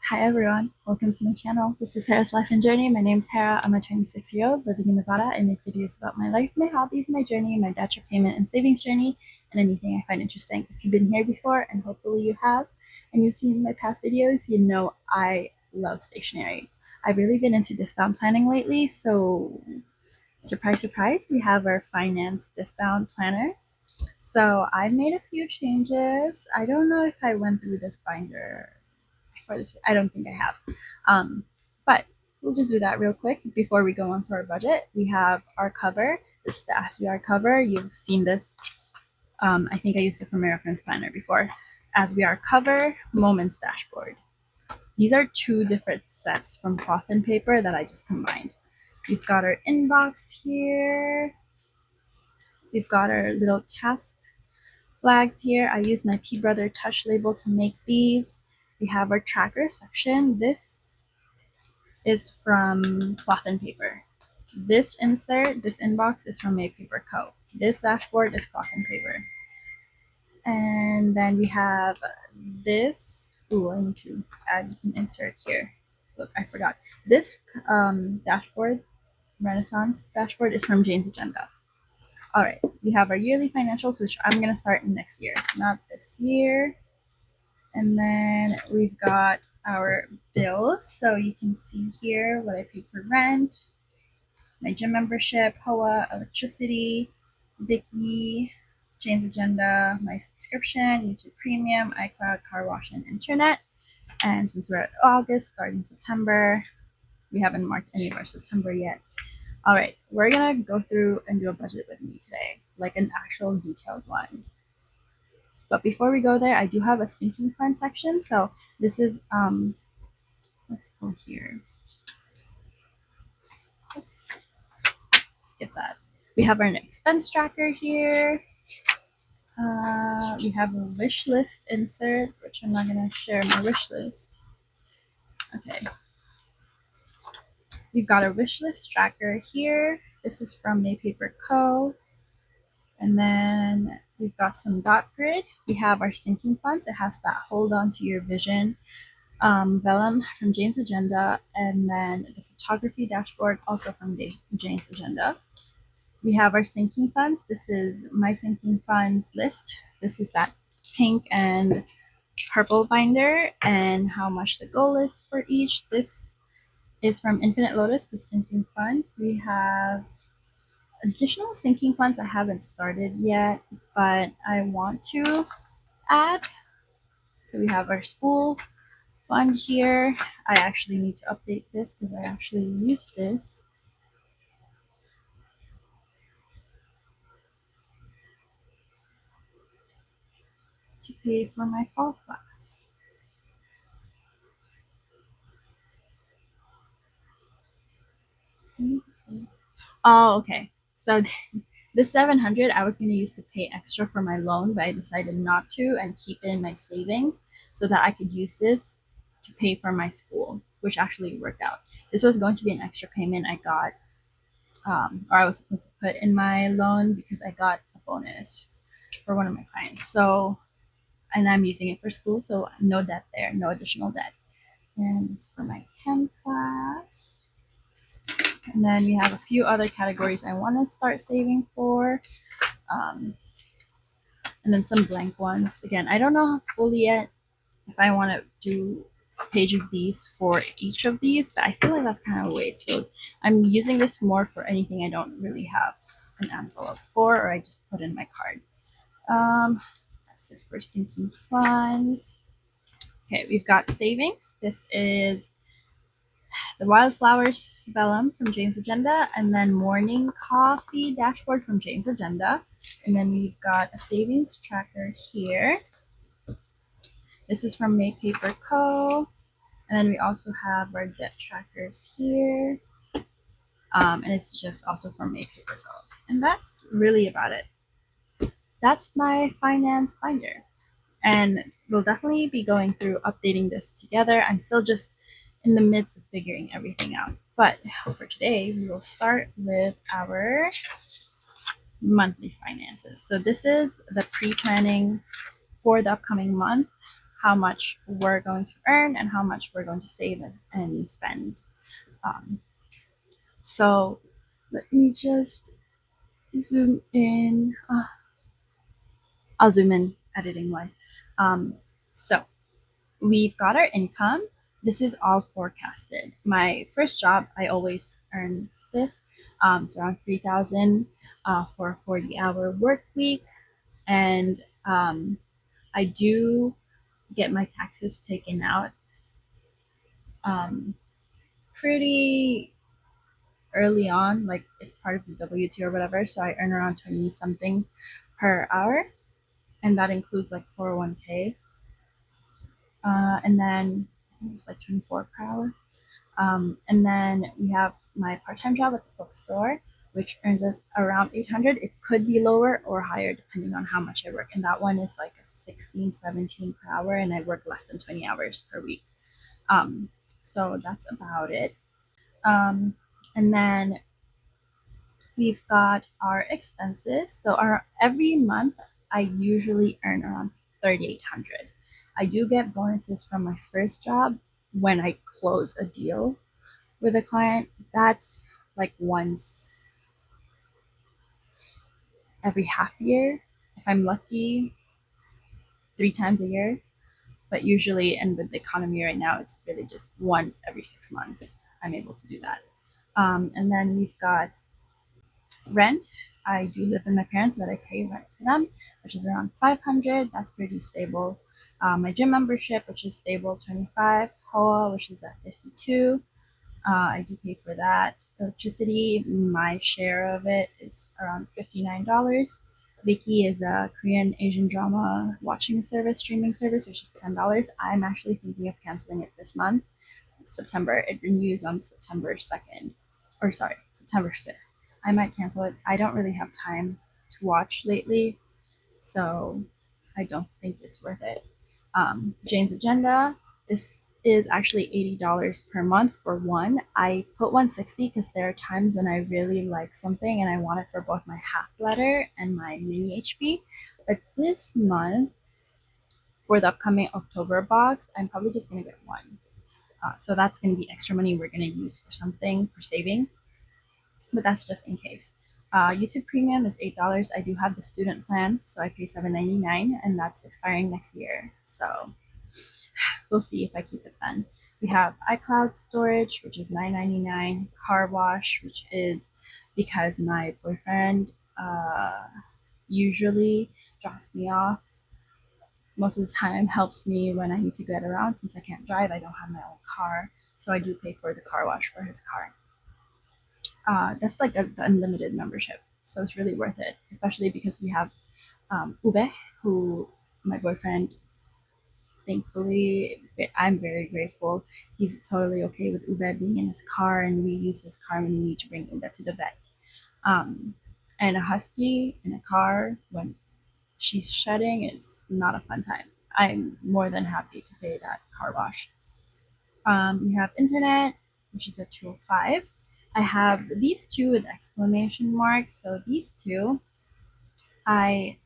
Hi everyone, welcome to my channel. This is Hera's Life and Journey. My name is Hera. I'm a 26-year-old living in Nevada. I make videos about my life, my hobbies, my journey, my debt repayment and savings journey, and anything I find interesting. If you've been here before, and hopefully you have, and you've seen my past videos, you know I love stationery. I've really been into discount planning lately, so surprise, surprise, we have our finance discount planner. So I've made a few changes. I don't know if I went through this binder for this. I don't think I have. But we'll just do that real quick before we go on to our budget. We have our cover. This is the SVR cover. You've seen this. I think I used it for my reference planner before. SVR cover, Moments dashboard. These are two different sets from cloth and paper that I just combined. We've got our inbox here. We've got our little task flags here. I use my P Brother touch label to make these. We have our tracker section. This is from cloth and paper. This insert, this inbox is from MayPaperCo. This dashboard is cloth and paper. And then we have this. Ooh, I need to add an insert here. Look, I forgot. This dashboard, Renaissance dashboard, is from Jane's Agenda. All right, we have our yearly financials, which I'm going to start next year, not this year. And then we've got our bills. So you can see here what I paid for rent, my gym membership, HOA, electricity, Vicky, Jane's Agenda, my subscription, YouTube Premium, iCloud, car wash, and internet. And since we're at August, starting September, we haven't marked any of our September yet. All right, we're gonna go through and do a budget with me today, like an actual detailed one. But before we go there, I do have a sinking fund section. So this is, let's go here. Let's get that. We have our expense tracker here. We have a wish list insert, which I'm not gonna share my wish list. Okay. We've got a wish list tracker here. This is from MayPaperCo. And then we've got some dot grid. We have our sinking funds. It has that hold on to your vision vellum from Jane's Agenda, and then the photography dashboard also from Jane's Agenda. We have our sinking funds. This is my sinking funds list. This is that pink and purple binder and how much the goal is for each. This is from Infinite Lotus, the sinking funds. We have additional sinking funds I haven't started yet, but I want to add. So we have our school fund here. I actually need to update this because I actually used this. To pay for my fall class. Oh, okay. So the 700 I was going to use to pay extra for my loan, but I decided not to and keep it in my savings so that I could use this to pay for my school, which actually worked out. This was going to be an extra payment I got, or I was supposed to put in my loan because I got a bonus for one of my clients. So, and I'm using it for school, so no debt there, no additional debt. And this is for my chem class. And then we have a few other categories I want to start saving for. And then some blank ones. Again, I don't know fully yet if I want to do a page of these for each of these, but I feel like that's kind of a waste. So I'm using this more for anything I don't really have an envelope for, or I just put in my card. That's it for sinking funds. Okay, we've got savings. This is the Wildflowers Vellum from Jane's Agenda, and then Morning Coffee Dashboard from Jane's Agenda. And then we've got a savings tracker here. This is from MayPaperCo. And then we also have our debt trackers here. And it's just also from MayPaperCo. And that's really about it. That's my finance binder. And we'll definitely be going through updating this together. I'm still just in the midst of figuring everything out. But for today, we will start with our monthly finances. So this is the pre-planning for the upcoming month. how much we're going to earn and how much we're going to save and spend. Um, so let me just zoom in. I'll zoom in editing wise. So we've got our income. This is all forecasted. My first job, I always earn this. It's around 3,000 for a 40-hour work week. And I do get my taxes taken out pretty early on, like it's part of the W-2 or whatever. So I earn around 20 something per hour. And that includes like 401k. And then it's like 24 per hour. And then we have my part-time job at the bookstore, which earns us around 800. It could be lower or higher depending on how much I work. And that one is like a 16, 17 per hour, and I work less than 20 hours per week. Um, so that's about it. And then we've got our expenses. So our every month I usually earn around 3,800. I do get bonuses from my first job when I close a deal with a client. That's like once every half year. If I'm lucky, 3 times a year. But usually, and with the economy right now, it's really just once every 6 months I'm able to do that. And then we've got rent. I do live with my parents, but I pay rent to them, which is around 500. That's pretty stable. My gym membership, which is stable, 25. HOA, which is at 52. I do pay for that. Electricity, my share of it is around $59. Viki is a Korean Asian drama watching service, streaming service, which is $10. I'm actually thinking of canceling it this month, September. It renews on September 2nd, or sorry, September 5th. I might cancel it. I don't really have time to watch lately, so I don't think it's worth it. Jane's Agenda. This is actually $80 per month for one. I put 160 because there are times when I really like something and I want it for both my half letter and my mini HP. But this month, for the upcoming October box, I'm probably just going to get one. So that's going to be extra money we're going to use for something for saving, but that's just in case. YouTube Premium is $8. I do have the student plan, so I pay $7.99, and that's expiring next year. So we'll see if I keep it then. We have iCloud storage, which is $9.99. Car wash, which is because my boyfriend usually drops me off most of the time, helps me when I need to get around. Since I can't drive, I don't have my own car, so I do pay for the car wash for his car. That's like the unlimited membership, so it's really worth it, especially because we have Ube, who my boyfriend, thankfully, I'm very grateful. He's totally okay with Ube being in his car, and we use his car when we need to bring Ube to the vet. Um, and a husky in a car when she's shedding is not a fun time. I'm more than happy to pay that car wash. We have internet, which is at 205. I have these two with exclamation marks. So these two, I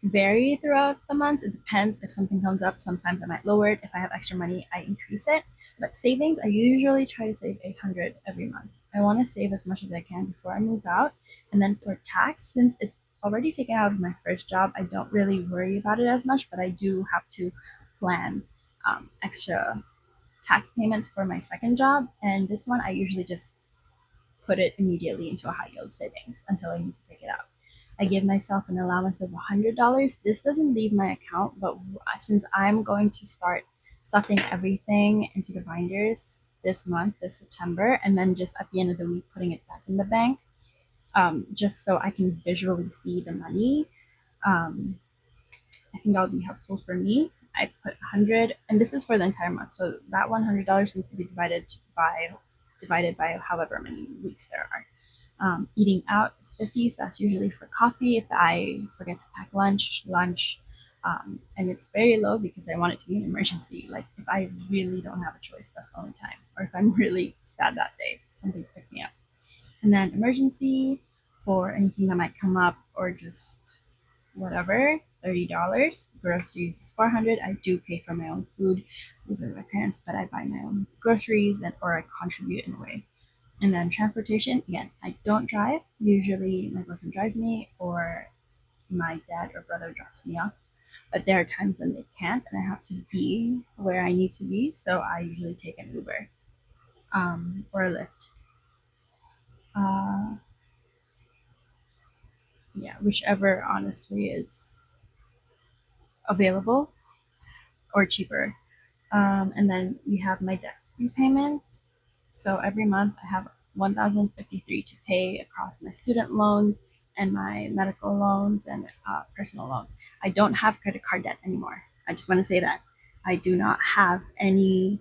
vary throughout the months. It depends if something comes up. Sometimes I might lower it. If I have extra money, I increase it. But savings, I usually try to save 800 every month. I want to save as much as I can before I move out. And then for tax, since it's already taken out of my first job, I don't really worry about it as much, but I do have to plan extra tax payments for my second job. And this one, I usually just put it immediately into a high yield savings until I need to take it out. I give myself an allowance of $100. This doesn't leave my account, but since I'm going to start stuffing everything into the binders this month, this September, and then just at the end of the week putting it back in the bank, just so I can visually see the money, I think that would be helpful for me. I put 100, and this is for the entire month. So that $100 needs to be divided by however many weeks there are. Eating out is 50, so that's usually for coffee. If I forget to pack lunch, and it's very low because I want it to be an emergency. Like if I really don't have a choice, that's the only time. Or if I'm really sad that day, something to pick me up. And then emergency for anything that might come up or just whatever. $30. Groceries is $400. I do pay for my own food, live with my parents, but I buy my own groceries or I contribute in a way. And then transportation, again, I don't drive. Usually my boyfriend drives me or my dad or brother drops me off. But there are times when they can't and I have to be where I need to be. So I usually take an Uber or a Lyft. Uh, yeah, whichever honestly is available or cheaper. And then we have my debt repayment. So every month I have 1,053 to pay across my student loans and my medical loans and personal loans. I don't have credit card debt anymore. I just want to say that I do not have any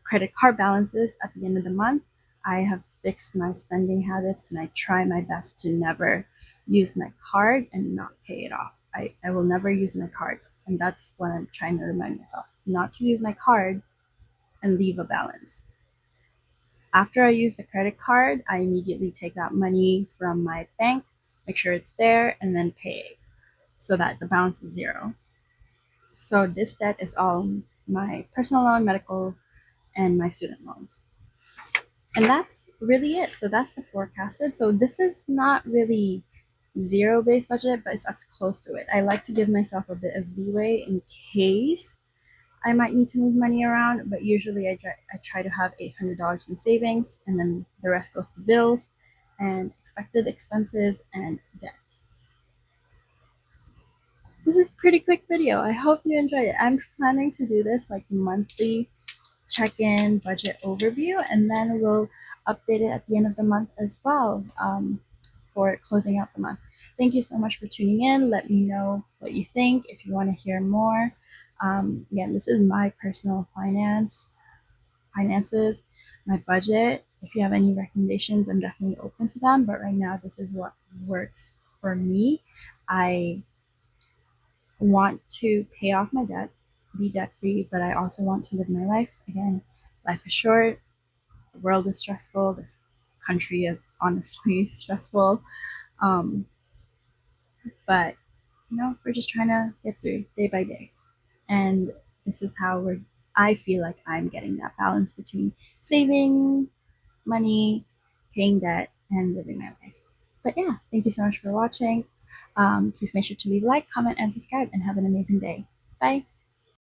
credit card balances at the end of the month. I have fixed my spending habits and I try my best to never use my card and not pay it off. I will never use my card. And that's what I'm trying to remind myself, not to use my card and leave a balance. After I use the credit card, I immediately take that money from my bank, make sure it's there, and then pay so that the balance is zero. So this debt is all my personal loan, medical, and my student loans. And that's really it. So that's the forecasted. So this is not really zero based budget, but it's as close to it. I like to give myself a bit of leeway in case I might need to move money around, but usually I try to have $800 in savings, and then the rest goes to bills and expected expenses and debt. This is a pretty quick video. I hope you enjoyed it. I'm planning to do this like monthly check-in budget overview, and then we'll update it at the end of the month as well for closing out the month. Thank you so much for tuning in. Let me know what you think if you want to hear more. Again, this is my personal finances, my budget. If you have any recommendations, I'm definitely open to them. But right now, this is what works for me. I want to pay off my debt, be debt free, but I also want to live my life. Again, life is short, the world is stressful, this country is honestly stressful. Um, but we're just trying to get through day by day. And this is how I feel like I'm getting that balance between saving money, paying debt, and living my life. But yeah, thank you so much for watching. Please make sure to leave a like, comment, and subscribe, and have an amazing day. Bye.